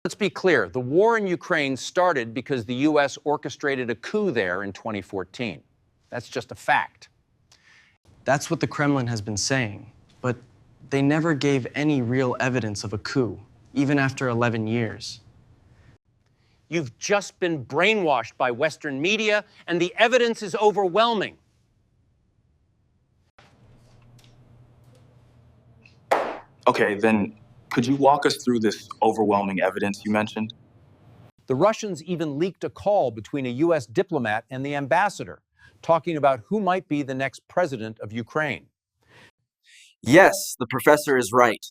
Let's be clear, the war in Ukraine started because the U.S. orchestrated a coup there in 2014. That's just a fact. That's what the Kremlin has been saying, but they never gave any real evidence of a coup, even after 11 years. You've just been brainwashed by Western media, and the evidence is overwhelming. Okay, then could you walk us through this overwhelming evidence you mentioned? The Russians even leaked a call between a U.S. diplomat and the ambassador, talking about who might be the next president of Ukraine. Yes, the professor is right.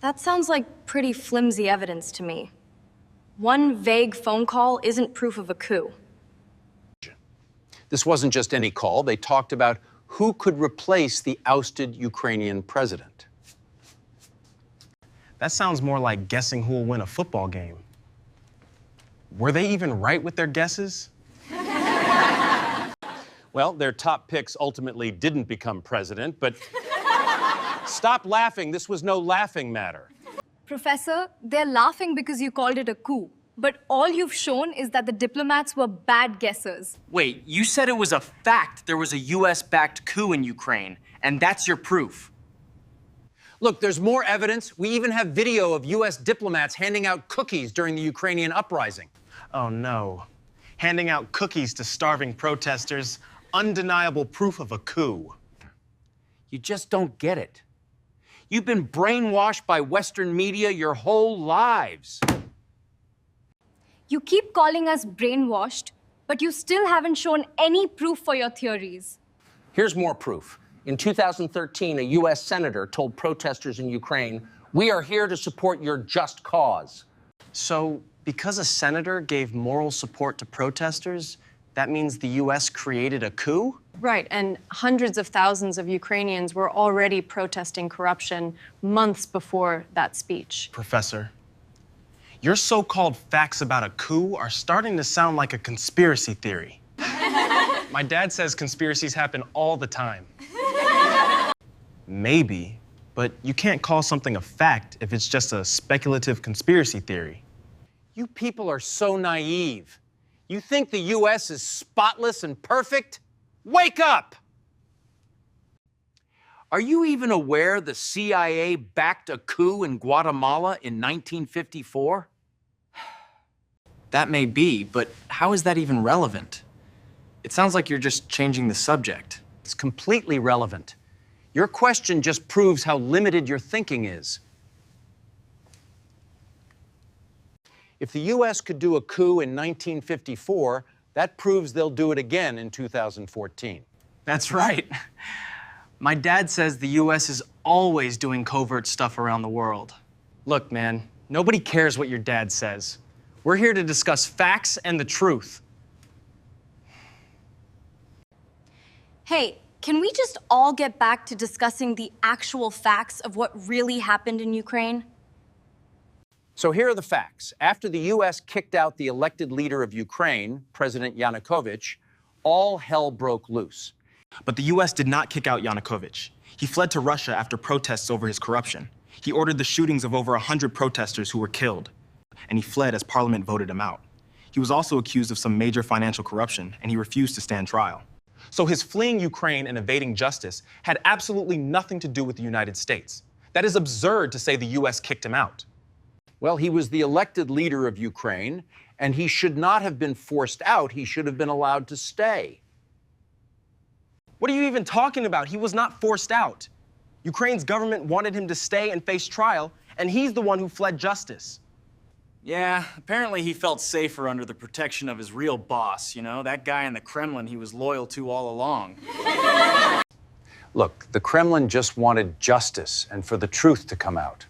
That sounds like pretty flimsy evidence to me. One vague phone call isn't proof of a coup. This wasn't just any call. They talked about who could replace the ousted Ukrainian president. That sounds more like guessing who will win a football game. Were they even right with their guesses? Well, their top picks ultimately didn't become president, but stop laughing. This was no laughing matter. Professor, they're laughing because you called it a coup. But all you've shown is that the diplomats were bad guessers. Wait, you said it was a fact there was a US-backed coup in Ukraine, and that's your proof. Look, there's more evidence. We even have video of U.S. diplomats handing out cookies during the Ukrainian uprising. Oh no. Handing out cookies to starving protesters, undeniable proof of a coup. You just don't get it. You've been brainwashed by Western media your whole lives. You keep calling us brainwashed, but you still haven't shown any proof for your theories. Here's more proof. In 2013, a U.S. senator told protesters in Ukraine, "We are here to support your just cause." So, because a senator gave moral support to protesters, that means the U.S. created a coup? Right, and hundreds of thousands of Ukrainians were already protesting corruption months before that speech. Professor, your so-called facts about a coup are starting to sound like a conspiracy theory. My dad says conspiracies happen all the time. Maybe, but you can't call something a fact if it's just a speculative conspiracy theory. You people are so naive. You think the U.S. is spotless and perfect? Wake up! Are you even aware the CIA backed a coup in Guatemala in 1954? That may be, but how is that even relevant? It sounds like you're just changing the subject. It's completely relevant. Your question just proves how limited your thinking is. If the U.S. could do a coup in 1954, that proves they'll do it again in 2014. That's right. My dad says the U.S. is always doing covert stuff around the world. Look, man, nobody cares what your dad says. We're here to discuss facts and the truth. Hey, can we just all get back to discussing the actual facts of what really happened in Ukraine? So here are the facts. After the U.S. kicked out the elected leader of Ukraine, President Yanukovych, all hell broke loose. But the U.S. did not kick out Yanukovych. He fled to Russia after protests over his corruption. He ordered the shootings of over 100 protesters who were killed, and he fled as Parliament voted him out. He was also accused of some major financial corruption, and he refused to stand trial. So his fleeing Ukraine and evading justice had absolutely nothing to do with the United States. That is absurd to say the U.S. kicked him out. Well, he was the elected leader of Ukraine, and he should not have been forced out. He should have been allowed to stay. What are you even talking about? He was not forced out. Ukraine's government wanted him to stay and face trial, and he's the one who fled justice. Yeah, apparently he felt safer under the protection of his real boss, you know, that guy in the Kremlin he was loyal to all along. Look, the Kremlin just wanted justice and for the truth to come out.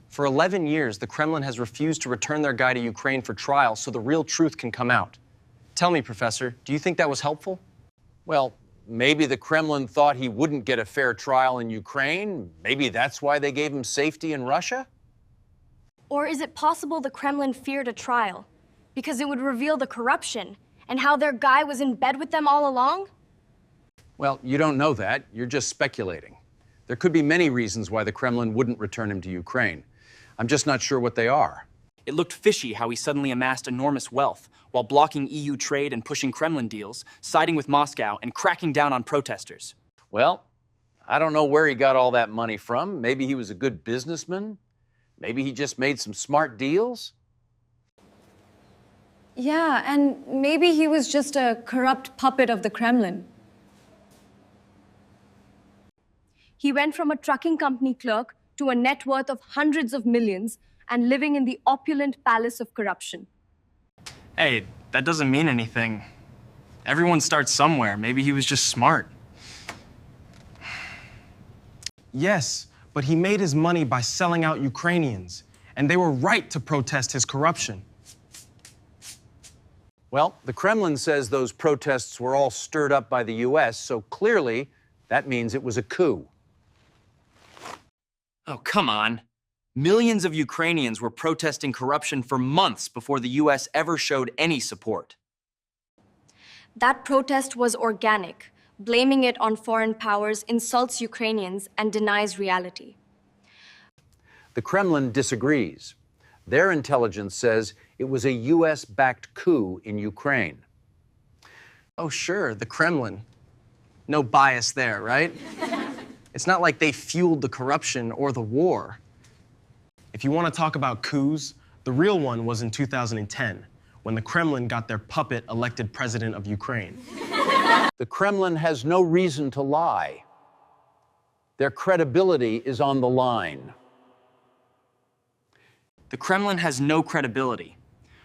For 11 years, the Kremlin has refused to return their guy to Ukraine for trial so the real truth can come out. Tell me, Professor, do you think that was helpful? Well, maybe the Kremlin thought he wouldn't get a fair trial in Ukraine. Maybe that's why they gave him safety in Russia. Or is it possible the Kremlin feared a trial because it would reveal the corruption and how their guy was in bed with them all along? Well, you don't know that. You're just speculating. There could be many reasons why the Kremlin wouldn't return him to Ukraine. I'm just not sure what they are. It looked fishy how he suddenly amassed enormous wealth while blocking EU trade and pushing Kremlin deals, siding with Moscow, and cracking down on protesters. Well, I don't know where he got all that money from. Maybe he was a good businessman. Maybe he just made some smart deals. Yeah, and maybe he was just a corrupt puppet of the Kremlin. He went from a trucking company clerk to a net worth of hundreds of millions and living in the opulent palace of corruption. Hey, that doesn't mean anything. Everyone starts somewhere. Maybe he was just smart. Yes, but he made his money by selling out Ukrainians, and they were right to protest his corruption. Well, the Kremlin says those protests were all stirred up by the U.S., so clearly that means it was a coup. Oh, come on. Millions of Ukrainians were protesting corruption for months before the U.S. ever showed any support. That protest was organic. Blaming it on foreign powers insults Ukrainians and denies reality. The Kremlin disagrees. Their intelligence says it was a U.S.-backed coup in Ukraine. Oh, sure, the Kremlin. No bias there, right? It's not like they fueled the corruption or the war. If you want to talk about coups, the real one was in 2010, when the Kremlin got their puppet elected president of Ukraine. The Kremlin has no reason to lie. Their credibility is on the line. The Kremlin has no credibility.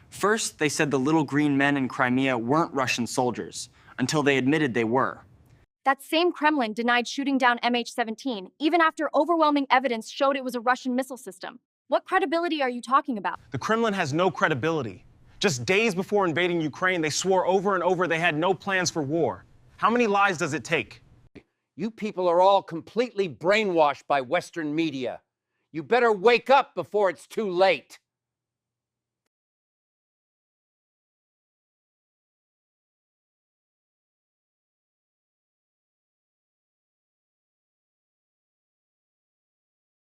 First, they said the little green men in Crimea weren't Russian soldiers, until they admitted they were. That same Kremlin denied shooting down MH17, even after overwhelming evidence showed it was a Russian missile system. What credibility are you talking about? The Kremlin has no credibility. Just days before invading Ukraine, they swore over and over they had no plans for war. How many lies does it take? You people are all completely brainwashed by Western media. You better wake up before it's too late.